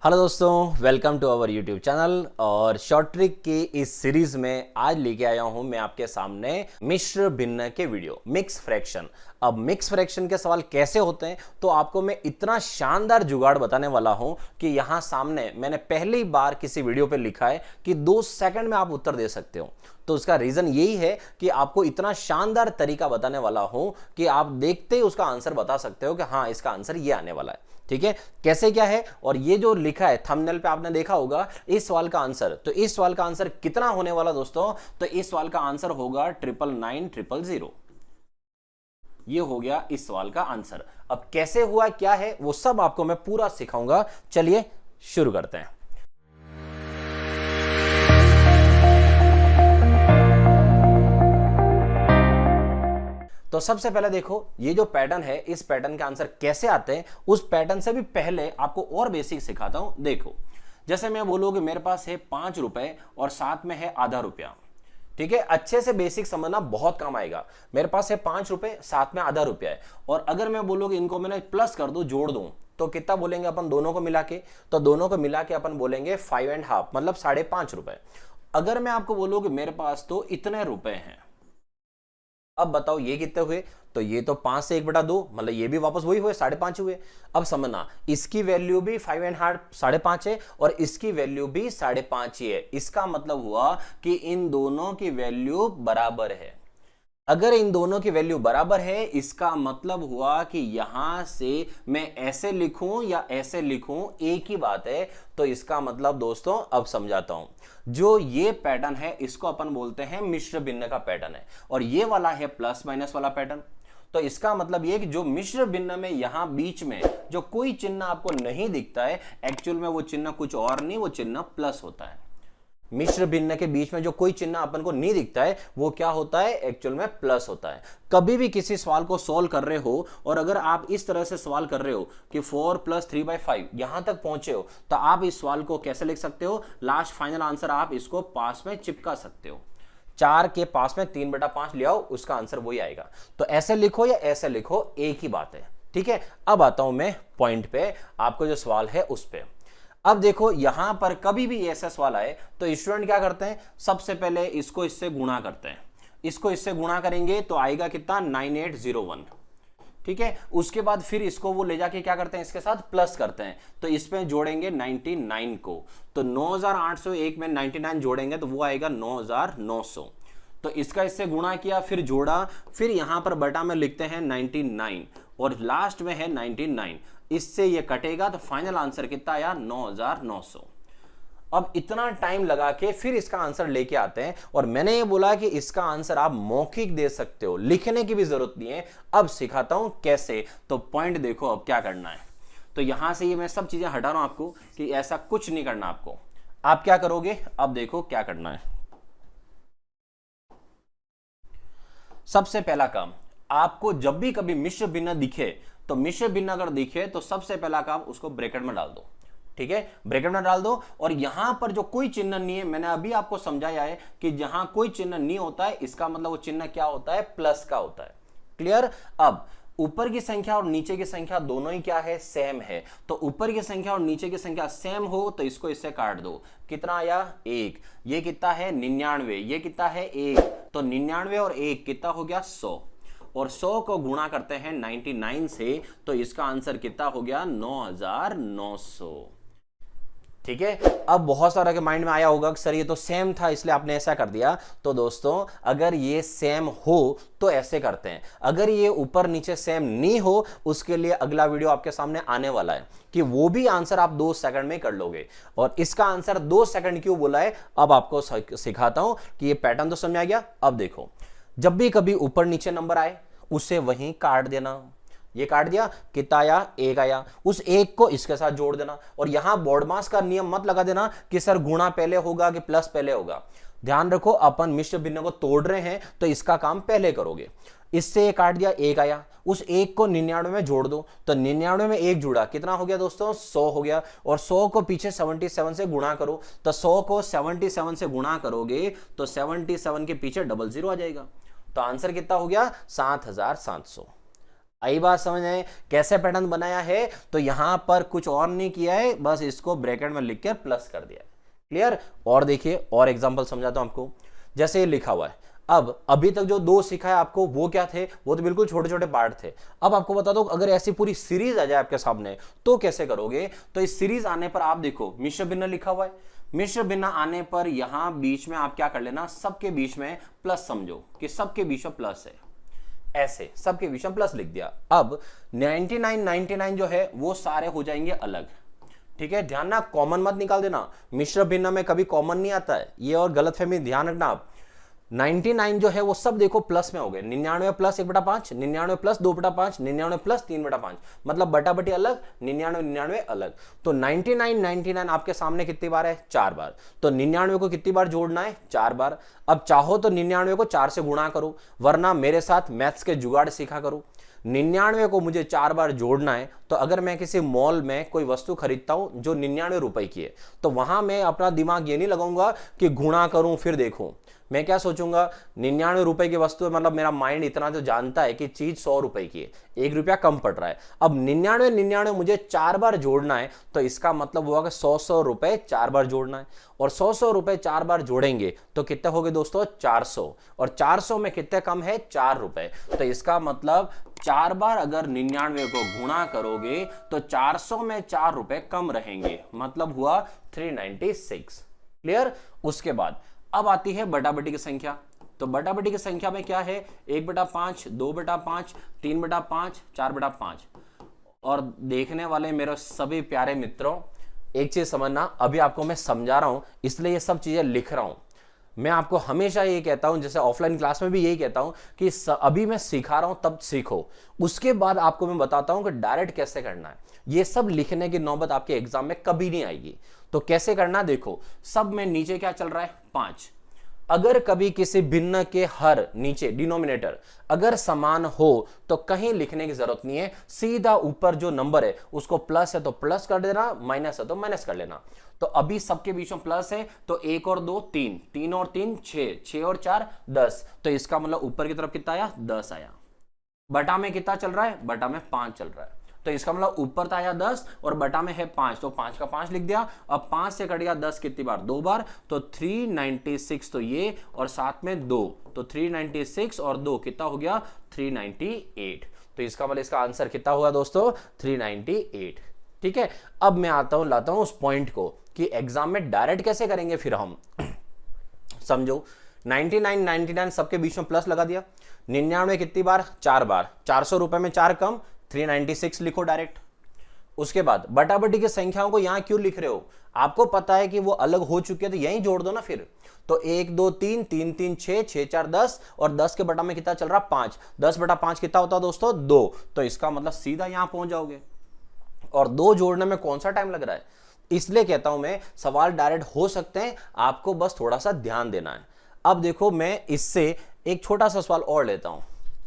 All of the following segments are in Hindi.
हेलो दोस्तों, welcome to our YouTube channel. और शॉर्ट ट्रिक की इस सीरीज में आज लेके आया हूं मैं आपके सामने मिश्र भिन्न के वीडियो, मिक्स फ्रैक्शन। अब मिक्स फ्रैक्शन के सवाल कैसे होते हैं तो आपको मैं इतना शानदार जुगाड़ बताने वाला हूं कि यहां सामने मैंने पहली बार किसी वीडियो पे लिखा है कि 2 सेकंड में आप उत्तर दे सकते हो। तो उसका रीजन यही है कि आपको इतना शानदार तरीका बताने वाला हूं कि आप देखते ही उसका आंसर बता सकते हो कि हाँ, इसका आंसर ये आने वाला है। ठीक है, कैसे क्या है, और ये जो लिखा है थंबनेल पे आपने देखा होगा इस सवाल का आंसर, तो इस सवाल का आंसर कितना होने वाला दोस्तों, तो इस सवाल का आंसर होगा 99900। ये हो गया इस सवाल का आंसर। अब कैसे हुआ क्या है वो सब आपको मैं पूरा सिखाऊंगा। चलिए शुरू करते हैं। तो सबसे पहले देखो, ये जो पैटर्न है इस पैटर्न के आंसर कैसे आते हैं, उस पैटर्न से भी पहले आपको और बेसिक सिखाता हूं। देखो, जैसे मैं बोलूं कि मेरे पास है 5 रुपए और साथ में है आधा रुपया। ठीक है, अच्छे से बेसिक समझना बहुत काम आएगा। मेरे पास है 5 रुपए, साथ में आधा रुपया है, और अगर मैं बोलूं कि इनको मैंने प्लस कर दूं, जोड़ दूं, तो कितना बोलेंगे अपन दोनों को मिला के, तो दोनों को मिला के अपन बोलेंगे 5.5, मतलब 5.5 रुपए। अगर मैं आपको बोलूं कि मेरे पास तो इतने रुपए हैं, अब बताओ ये कितने हुए, तो ये तो 5 से 1/2, मतलब ये भी वापस वही हुए, 5.5 हुए। अब समझना, इसकी वैल्यू भी 5.5 5.5 है और इसकी वैल्यू भी 5.5 ही है। इसका मतलब हुआ कि इन दोनों की वैल्यू बराबर है। अगर इन दोनों की वैल्यू बराबर है, इसका मतलब हुआ कि यहां से मैं ऐसे लिखूं या ऐसे लिखूं, एक ही बात है। तो इसका मतलब दोस्तों, अब समझाता हूं। जो ये पैटर्न है इसको अपन बोलते हैं मिश्र भिन्न का पैटर्न है, और ये वाला है प्लस माइनस वाला पैटर्न। तो इसका मतलब ये कि जो मिश्र भिन्न में यहां बीच में जो कोई चिन्ह आपको नहीं दिखता है, एक्चुअल में वो चिन्ह कुछ और नहीं, वो चिन्ह प्लस होता है। मिश्र भिन्न के बीच में जो कोई चिन्ह अपन को नहीं दिखता है वो क्या होता है, एक्चुअल में प्लस होता है। कभी भी किसी सवाल को सॉल्व कर रहे हो और अगर आप इस तरह से सवाल कर रहे हो कि 4 + 3/5 यहां तक पहुंचे हो, तो आप इस सवाल को कैसे लिख सकते हो, लास्ट फाइनल आंसर आप इसको पास में चिपका सकते हो। 4 के पास में 3/5 ले आओ, उसका आंसर वही आएगा। तो ऐसे लिखो या ऐसे लिखो, एक ही बात है। ठीक है, अब आता हूं मैं पॉइंट पे, आपको जो सवाल है उस पे। अब देखो, यहां पर कभी भी ऐसा सवाल आए तो स्टूडेंट क्या करते हैं, सबसे पहले इसको इससे गुणा करते हैं। इसको इससे गुणा करेंगे तो आएगा कितना, 9801। ठीक है, उसके बाद फिर इसको वो ले जाके क्या करते हैं, इसके साथ प्लस करते हैं, तो इसमें जोड़ेंगे 99 को। तो 9801 में 99 जोड़ेंगे तो वो आएगा 9900। तो इसका इससे गुणा किया, फिर जोड़ा, फिर यहां पर बटा में लिखते हैं 99 और लास्ट में है 99। इससे ये कटेगा तो फाइनल आंसर कितना आया, 9900। अब इतना टाइम लगा के फिर इसका आंसर लेके आते हैं, और मैंने ये बोला कि इसका आंसर आप मौखिक दे सकते हो, लिखने की भी जरूरत नहीं है। अब सिखाता हूं कैसे। तो पॉइंट देखो, अब क्या करना है। तो यहां से ये मैं सब चीजें हटा रहा हूं आपको कि ऐसा कुछ नहीं करना आपको। आप क्या करोगे, अब देखो क्या करना है। सबसे पहला काम, आपको जब भी कभी मिश्र भिन्न दिखे, तो मिश्र भिन्न अगर दिखे तो सबसे पहला काम उसको ब्रैकेट में डाल दो। ठीक है, ब्रैकेट में डाल दो, और यहां पर जो कोई चिन्ह नहीं है, मैंने अभी आपको समझाया है कि जहां कोई चिन्ह नहीं होता है, इसका मतलब वो चिन्ह क्या होता है, प्लस का होता है। क्लियर। अब ऊपर की संख्या और नीचे की संख्या दोनों ही क्या है, सेम है। तो ऊपर की संख्या और नीचे की संख्या सेम हो तो इसको इससे काट दो। कितना आया, 1। ये कितना है, 99। ये कितना है, 1। तो 99 और 1 कितना हो गया, 100। और 100 को गुणा करते हैं 99 से, तो इसका आंसर कितना हो गया, 9900। ठीक है, अब बहुत सारा के माइंड में आया होगा कि सर ये तो सेम था इसलिए आपने ऐसा कर दिया। तो दोस्तों, अगर ये सेम हो तो ऐसे करते हैं, अगर ये ऊपर नीचे सेम नहीं हो, उसके लिए अगला वीडियो आपके सामने आने वाला है कि वो भी आंसर आप 2 सेकंड में कर लोगे। और इसका आंसर 2 सेकंड क्यों बोला है, अब आपको सिखाता हूं कि ये पैटर्न तो समझ आ गया। अब देखो, जब भी कभी ऊपर नीचे नंबर आए उसे वहीं काट देना। ये काट दिया, कितना आया, 1 आया। उस 1 को इसके साथ जोड़ देना, और यहां बोर्डमास का नियम मत लगा देना कि सर गुणा पहले होगा कि प्लस पहले होगा। ध्यान रखो, अपन मिश्र भिन्न को तोड़ रहे हैं तो इसका काम पहले करोगे। इससे काट दिया, 1 आया। उस 1 को 99 में जोड़ दो, तो 99 में 1 जुड़ा, कितना हो गया दोस्तों, 100 हो गया। और 100 को पीछे 77 से गुणा करो, तो 100 को 77 से गुणा करोगे तो 77 के पीछे 00 आ जाएगा। तो आंसर कितना हो गया, 7700। आई बात समझ आए कैसे पैटर्न बनाया है? तो यहां पर कुछ और नहीं किया है, बस इसको ब्रैकेट में लिख कर प्लस कर दिया है। क्लियर? और देखिए और एग्जांपल समझाता हूं आपको। जैसे ये लिखा हुआ है, अब अभी तक जो दो सीखा है आपको वो क्या थे? वो तो बिल्कुल छोटे छोटे पार्ट थे। अब आपको बता दो अगर ऐसी पूरी सीरीज आ जाए आपके सामने तो कैसे करोगे? तो इस सीरीज आने पर आप देखो मिश्र भिन्न लिखा हुआ है, मिश्र भिन्न आने पर यहां बीच में आप क्या कर लेना, सबके बीच में प्लस, समझो कि सबके बीच में प्लस है, ऐसे सबके बीच में प्लस लिख दिया। अब 99 जो है वो सारे हो जाएंगे अलग। ठीक है, ध्यान ना कॉमन मत निकाल देना, मिश्र भिन्न में कभी कॉमन नहीं आता है, ये और गलतफहमी ध्यान रखना आप। 99 जो है वो सब देखो प्लस में हो गए, 99 प्लस 1/5, 99 प्लस 2/5, 99 प्लस 3/5, मतलब बटा बटी अलग, 99 अलग। तो 99 आपके सामने कितनी बार है? 4 बार। तो 99 को कितनी बार जोड़ना है? 4 बार। अब चाहो तो 99 को 4 से गुणा करो, वरना मेरे साथ मैथ्स के जुगाड़ सीखा करो। 99 को मुझे 4 बार जोड़ना है, तो अगर मैं किसी मॉल में कोई वस्तु खरीदता हूं जो 99 रुपए की है, तो वहां मैं अपना दिमाग ये नहीं लगाऊंगा कि गुणा करूं फिर देखूं। मैं क्या सोचूंगा, 99 रुपए की वस्तु है, मतलब मेरा माइंड इतना तो जानता है कि चीज 100 रुपए की है, 1 रुपया कम पड़ रहा है। अब 99 मुझे 4 बार जोड़ना है, तो इसका मतलब हुआ कि 100 रुपए 4 बार जोड़ना है, और 100 रुपए 4 बार जोड़ेंगे तो कितने हो गए दोस्तों? 400, और 400 में कितने कम है? 4 रुपए। तो इसका मतलब 4 बार अगर 99 को गुणा करोगे तो 400 में 4 रुपए कम रहेंगे, मतलब हुआ 396। क्लियर? उसके बाद अब आती है बटाबटी की संख्या। तो बटाबटी की संख्या में क्या है? 1/5, 2/5, 3/5, 4/5। और देखने वाले मेरे सभी प्यारे मित्रों, एक चीज समझना, अभी आपको मैं समझा रहा हूं इसलिए ये सब चीजें लिख रहा हूं। मैं आपको हमेशा ये कहता हूं, जैसे ऑफलाइन क्लास में भी यही कहता हूं कि अभी मैं सिखा रहा हूं तब सीखो, उसके बाद आपको मैं बताता हूं कि डायरेक्ट कैसे करना है। ये सब लिखने की नौबत आपके एग्जाम में कभी नहीं आएगी। तो कैसे करना देखो, सब में नीचे क्या चल रहा है? 5। अगर कभी किसी भिन्न के हर नीचे डिनोमिनेटर अगर समान हो तो कहीं लिखने की जरूरत नहीं है, सीधा ऊपर जो नंबर है उसको प्लस है तो प्लस कर देना, माइनस है तो माइनस कर लेना। तो अभी सबके बीच में प्लस है, तो 1 और 2 3, 3 और 3 6, 6 और 4 10। तो इसका मतलब ऊपर की तरफ कितना आया? 10 आया। बटा में कितना चल रहा है? बटा में 5 चल रहा है। तो इसका मतलब ऊपर था आया 10 और बटा में है 5, तो 5 का 5 लिख दिया। अब 5 से कट गया 10 कितनी बार? 2 बार, तो 396। तो ये और साथ में 2, तो 396 और 2 कितना हो गया? 398। तो इसका मतलब इसका आंसर कितना हुआ दोस्तों? 398। ठीक है, अब मैं आता हूं, लाता हूं उस पॉइंट को कि एग्जाम में डायरेक्ट कैसे करेंगे फिर हम। समझो, 99 सबके बीच में प्लस लगा दिया। 99 कितनी बार? 4 बार। 400 रुपए में 4 कम, 396 लिखो डायरेक्ट। उसके बाद बटाबटी की संख्याओं को यहां क्यों लिख रहे हो? आपको पता है कि वो अलग हो चुके हैं, तो यहीं जोड़ दो ना फिर। तो 1 2 3, 3 3 6, 6 4 10, और 10 के बटा में कितना चल रहा? 5। 10/5 कितना होता है दोस्तों? 2। तो इसका मतलब सीधा यहां पहुंच जाओगे। और 2 जोड़ने में कौन सा टाइम लग रहा है? इसलिए कहता हूं मैं, सवाल डायरेक्ट हो सकते हैं, आपको बस थोड़ा सा ध्यान देना है। अब देखो, मैं इससे एक छोटा सा सवाल और लेता हूं।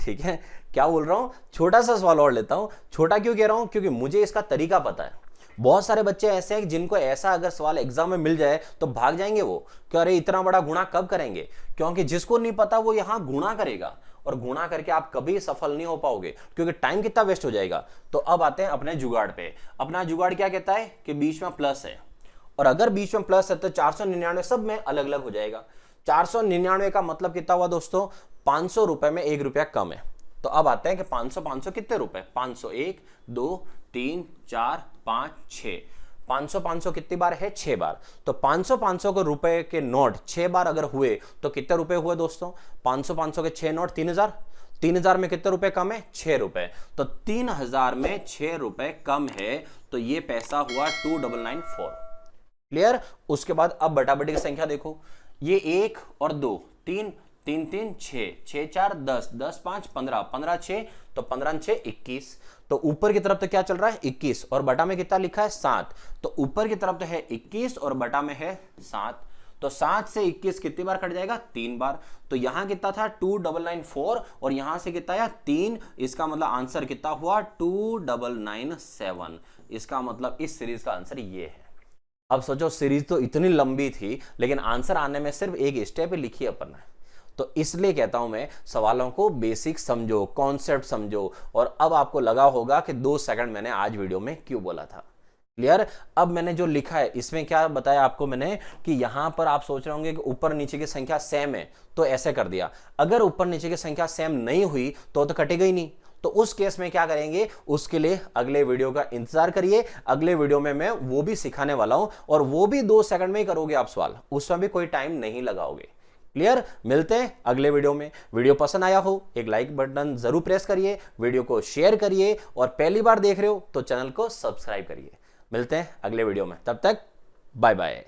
ठीक है, क्या बोल रहा हूं? छोटा सा सवाल और लेता हूं। छोटा क्यों कह रहा हूं? क्योंकि मुझे इसका तरीका पता है। बहुत सारे बच्चे ऐसे हैं जिनको ऐसा अगर सवाल एग्जाम में मिल जाए तो भाग जाएंगे वो, कि अरे इतना बड़ा गुणा कब करेंगे। क्योंकि जिसको नहीं पता वो यहां गुणा करेगा, और गुणा करके आप कभी सफल नहीं हो पाओगे, क्योंकि टाइम कितना वेस्ट हो जाएगा। तो अब आते हैं अपने जुगाड़ पे। अपना जुगाड़ क्या कहता है कि बीच में प्लस है, और अगर बीच में प्लस है तो 499 सब में अलग अलग हो जाएगा। 499 का मतलब कितना हुआ दोस्तों? 500 रुपए में 1 रुपया कम है। तो अब आते हैं कि 500 कितने रुपए? 500 1 2 3 4 5 6। 500 कितनी बार है? 6 बार। तो 500 के रुपए के नोट 6 बार अगर हुए तो कितने रुपए हुए दोस्तों? 500 के 6 नोट 3000। 3000 में कितने रुपए कम है? 6 रुपए। तो 3000 में 6 रुपए कम है, तो ये पैसा हुआ 2994। क्लियर? उसके बाद अब बटाबटी की संख्या देखो, ये 1 और 2 3 3 3 6 6 4 10 10 5 15 15 6, तो 15 6 21। तो ऊपर की तरफ तो क्या चल रहा है? 21, और बटा में कितना लिखा है? 7। तो ऊपर की तरफ तो है 21 और बटा में है 7। तो 7 से 21 कितनी बार कट जाएगा? 3 बार। तो यहां कितना था? 2994, और यहां से कितना आया? 3। इसका मतलब आंसर कितना हुआ? 2997। इसका मतलब इस सीरीज का आंसर ये है। अब सोचो, सीरीज तो इतनी लंबी थी, लेकिन आंसर आने में सिर्फ एक स्टेप लिखी अपन ने। तो इसलिए कहता हूं मैं, सवालों को बेसिक समझो, कॉन्सेप्ट समझो। और अब आपको लगा होगा कि 2 सेकंड मैंने आज वीडियो में क्यों बोला था। क्लियर? अब मैंने जो लिखा है इसमें क्या बताया आपको मैंने कि यहां पर आप सोच रहे होंगे कि ऊपर नीचे की संख्या सेम है, तो ऐसे कर दिया। अगर ऊपर नीचे की संख्या सेम नहीं हुई तो कटेगा ही नहीं। तो उस केस में क्या करेंगे, उसके लिए अगले वीडियो का इंतजार करिए। अगले वीडियो में मैं वो भी सिखाने वाला हूं, और वो भी 2 सेकंड में ही करोगे आप सवाल, उसमें भी कोई टाइम नहीं लगाओगे। क्लियर? मिलते हैं अगले वीडियो में। वीडियो पसंद आया हो एक लाइक बटन जरूर प्रेस करिए, वीडियो को शेयर करिए, और पहली बार देख रहे हो तो चैनल को सब्सक्राइब करिए। मिलते हैं अगले वीडियो में, तब तक बाय बाय।